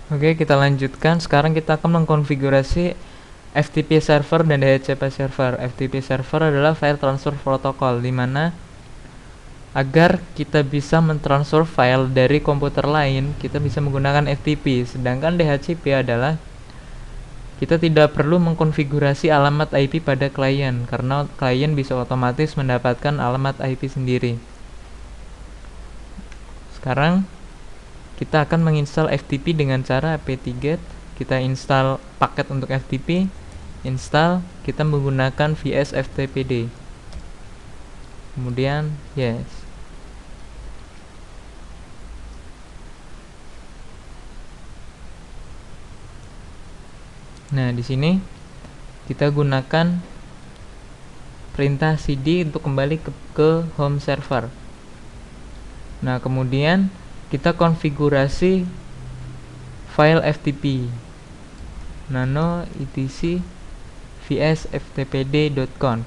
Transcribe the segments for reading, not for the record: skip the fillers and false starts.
Oke, kita lanjutkan. Sekarang kita akan mengkonfigurasi FTP server dan DHCP server. FTP server adalah file transfer protocol, di mana agar kita bisa mentransfer file dari komputer lain, kita bisa menggunakan FTP. Sedangkan DHCP adalah kita tidak perlu mengkonfigurasi alamat IP pada klien, karena klien bisa otomatis mendapatkan alamat IP sendiri. Sekarang kita akan menginstal FTP dengan cara apt-get. Kita install paket untuk FTP, install, kita menggunakan vs ftpd. Kemudian yes. Nah, di sini kita gunakan perintah cd untuk kembali ke home server. Nah, kemudian kita konfigurasi file FTP nano etc vs ftpd.conf.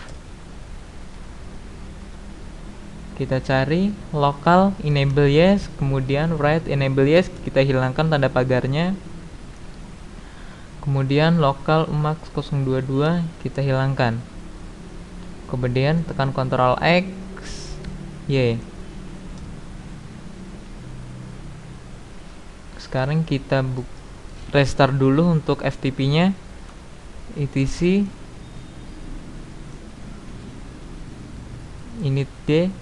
Kita cari local enable yes, kemudian write enable yes, kita hilangkan tanda pagarnya. Kemudian local umax 022 kita hilangkan. Kemudian tekan Ctrl X, Y. Sekarang kita restart dulu untuk FTP-nya. etc init d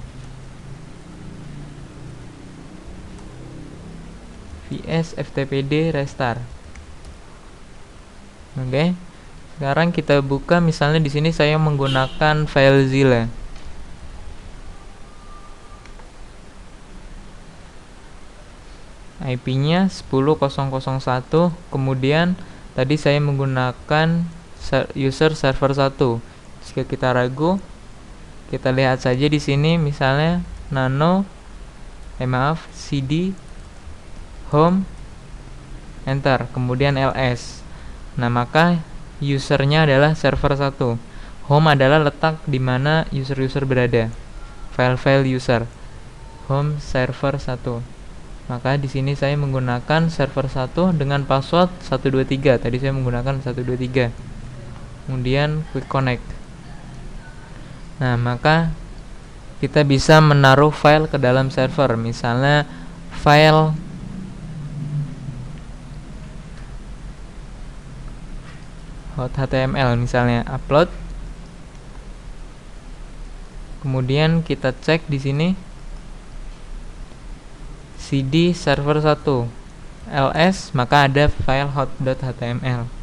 vs ftpd restart. Oke. Sekarang kita buka, misalnya di sini saya menggunakan FileZilla. IP-nya 10.0.1, kemudian tadi saya menggunakan user server 1. Jika kita ragu, kita lihat saja di sini, misalnya nano cd home enter, kemudian ls. Nah, maka usernya adalah server 1. Home adalah letak di mana user-user berada. File-file user. Home server 1. Maka di sini saya menggunakan server 1 dengan password 123. Tadi saya menggunakan 123. Kemudian quick connect. Nah, maka kita bisa menaruh file ke dalam server. Misalnya file .html, misalnya upload. Kemudian kita cek di sini cd server 1 ls, maka ada file hot.html.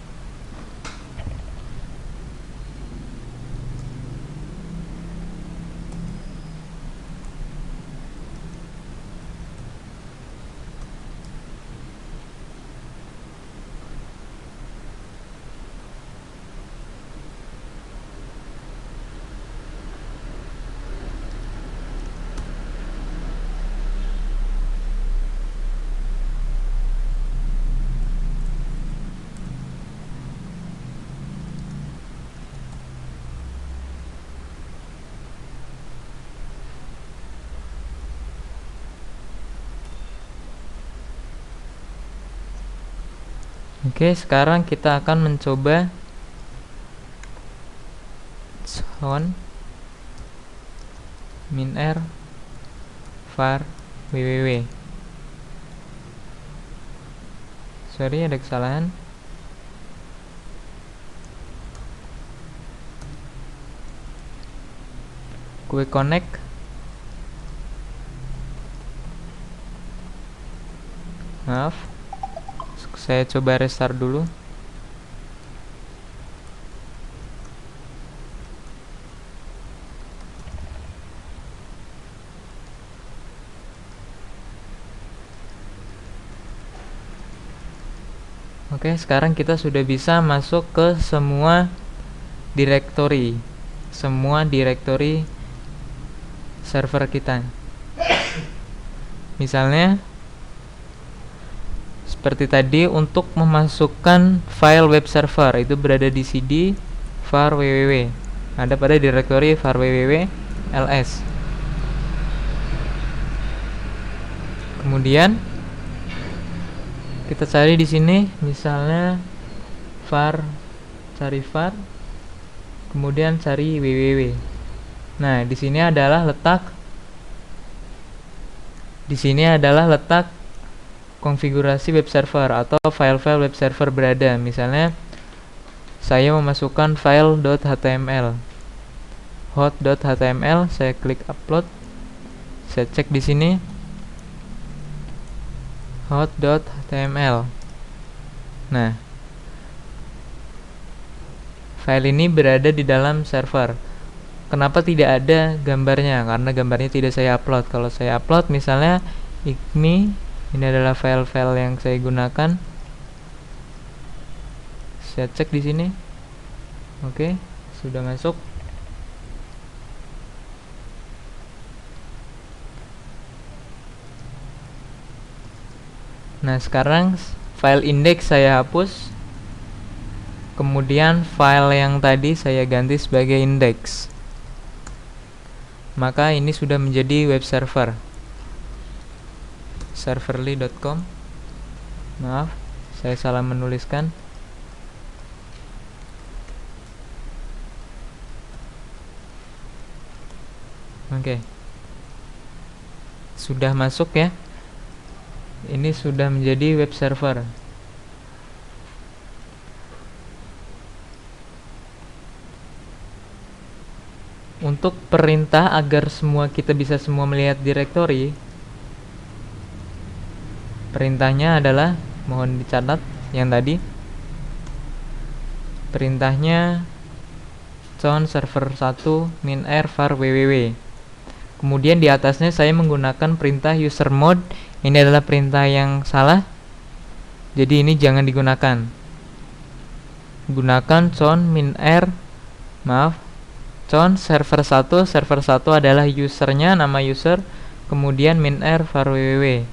Oke, sekarang kita akan mencoba sound min_r var www. Sorry, ada kesalahan. Quick connect. Maaf, saya coba restart dulu. Oke, sekarang kita sudah bisa masuk ke semua directory server kita. Misalnya seperti tadi, untuk memasukkan file web server itu berada di cd var www, ada pada directory var www ls. Kemudian Kita cari di sini misalnya cari var, kemudian cari www. Nah, di sini adalah letak konfigurasi web server atau file-file web server berada. Misalnya saya memasukkan file .html, hot.html, saya klik upload, saya cek di sini hot.html. Nah, file ini berada di dalam server. Kenapa tidak ada gambarnya? Karena gambarnya tidak saya upload. Kalau saya upload misalnya ini adalah file-file yang saya gunakan. Saya cek di sini. Oke, sudah masuk. Nah, sekarang file index saya hapus. Kemudian file yang tadi saya ganti sebagai index. Maka ini sudah menjadi web server. serverly.com. Maaf, saya salah menuliskan. Oke. Sudah masuk ya. Ini sudah menjadi web server. Untuk perintah agar kita bisa semua melihat direktori, perintahnya adalah, mohon dicatat yang tadi. Perintahnya chown server 1 min_r var www. Kemudian di atasnya saya menggunakan perintah usermod. Ini adalah perintah yang salah, jadi ini jangan digunakan. Gunakan chown server 1 adalah usernya, nama user, kemudian min_r var www.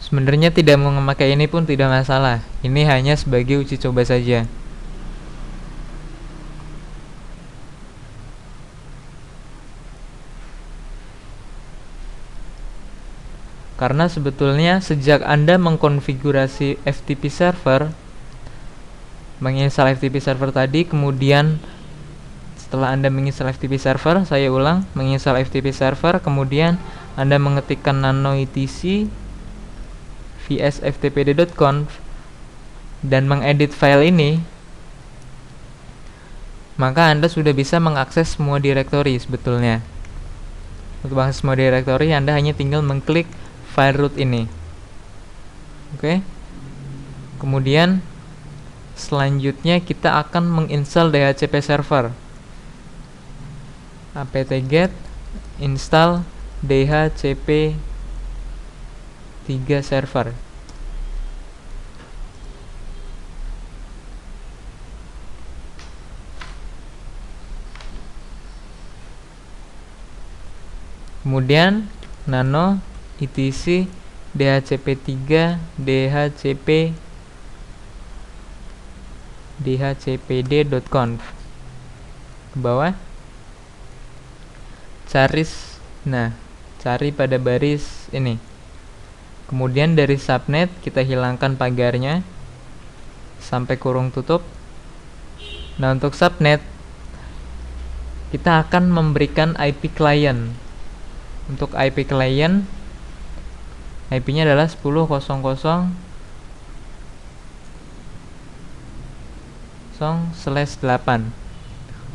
Sebenarnya tidak mau memakai ini pun tidak masalah. Ini hanya sebagai uji coba saja. Karena sebetulnya sejak Anda mengkonfigurasi FTP server, menginstal FTP server tadi, kemudian setelah Anda menginstal FTP server, saya ulang, menginstal FTP server, kemudian Anda mengetikkan nano etc vs ftpd.conf dan mengedit file ini, maka Anda sudah bisa mengakses semua direktori sebetulnya. Untuk mengakses semua direktori, Anda hanya tinggal mengklik file root ini. Oke. Kemudian selanjutnya kita akan menginstal DHCP server. apt-get install DHCP 3 server. Kemudian nano etc dhcp3 dhcpd.conf ke bawah, cari pada baris ini. Kemudian dari subnet kita hilangkan pagarnya sampai kurung tutup. Nah, untuk subnet kita akan memberikan IP client. Untuk IP client, IP-nya adalah 10.0/8.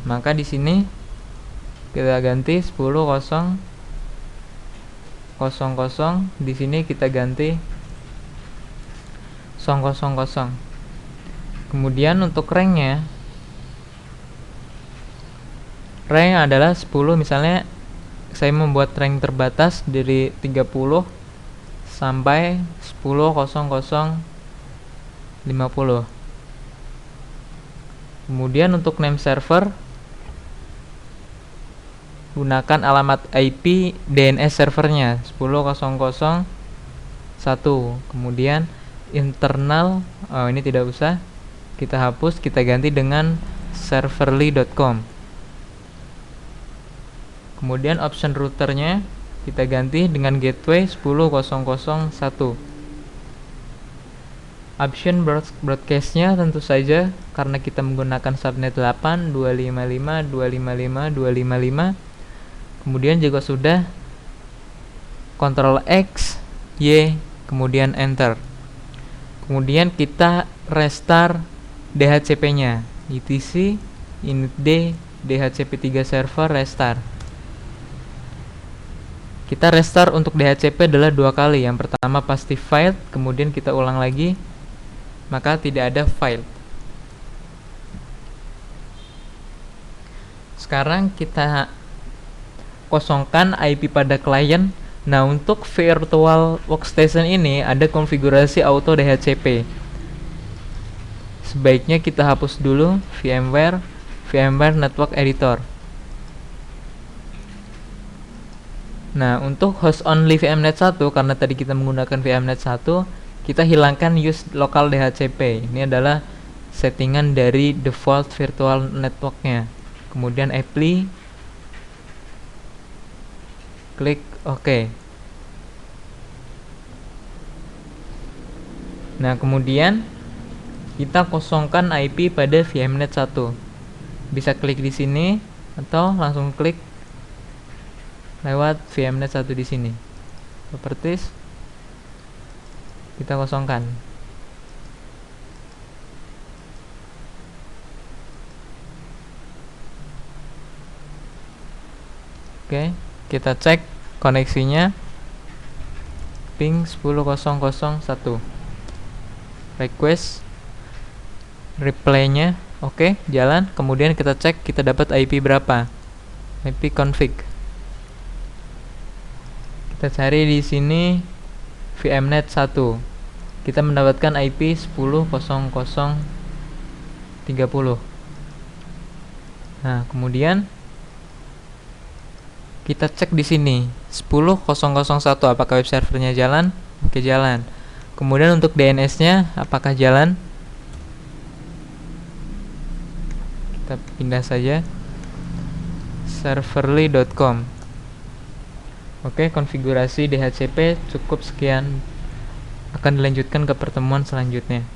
Maka di sini kita ganti 10.0.0, di sini kita ganti 0.0.0. Kemudian untuk rank adalah 10. Misalnya saya membuat rank terbatas dari 30 sampai 10.0.050. Kemudian untuk name server, gunakan alamat IP DNS servernya 10.0.1. Kemudian internal, ini tidak usah, kita hapus, kita ganti dengan serverly.com. Kemudian option routernya kita ganti dengan gateway 10.0.1. Option broadcast-nya tentu saja karena kita menggunakan subnet 8, 255, 255, 255. Kemudian juga sudah Ctrl X, Y, kemudian Enter. Kemudian kita restart DHCP-nya, etc init-d DHCP3 server restart. Kita restart untuk DHCP adalah 2 kali. Yang pertama pasti file, kemudian kita ulang lagi, maka tidak ada file. Sekarang kita kosongkan IP pada klien. Nah, untuk virtual workstation ini ada konfigurasi auto DHCP. Sebaiknya kita hapus dulu VMware Network Editor. Nah, untuk host only VMnet 1, karena tadi kita menggunakan VMnet 1, kita hilangkan use local DHCP. Ini adalah settingan dari default virtual networknya. Kemudian apply, klik OK. Nah, kemudian kita kosongkan IP pada VMnet 1. Bisa klik di sini atau langsung klik lewat VMnet 1 di sini. Properties, kita kosongkan. Oke, kita cek koneksinya ping 10.0.1. Request reply-nya oke, jalan. Kemudian kita cek kita dapat IP berapa. IP config. Kita cari di sini VMnet 1. Kita mendapatkan IP 10.0.30. Nah, kemudian kita cek di sini 10.0.1 apakah web servernya jalan? Oke, jalan. Kemudian untuk DNS-nya apakah jalan? Kita pindah saja serverly.com. Oke, konfigurasi DHCP cukup sekian. Akan dilanjutkan ke pertemuan selanjutnya.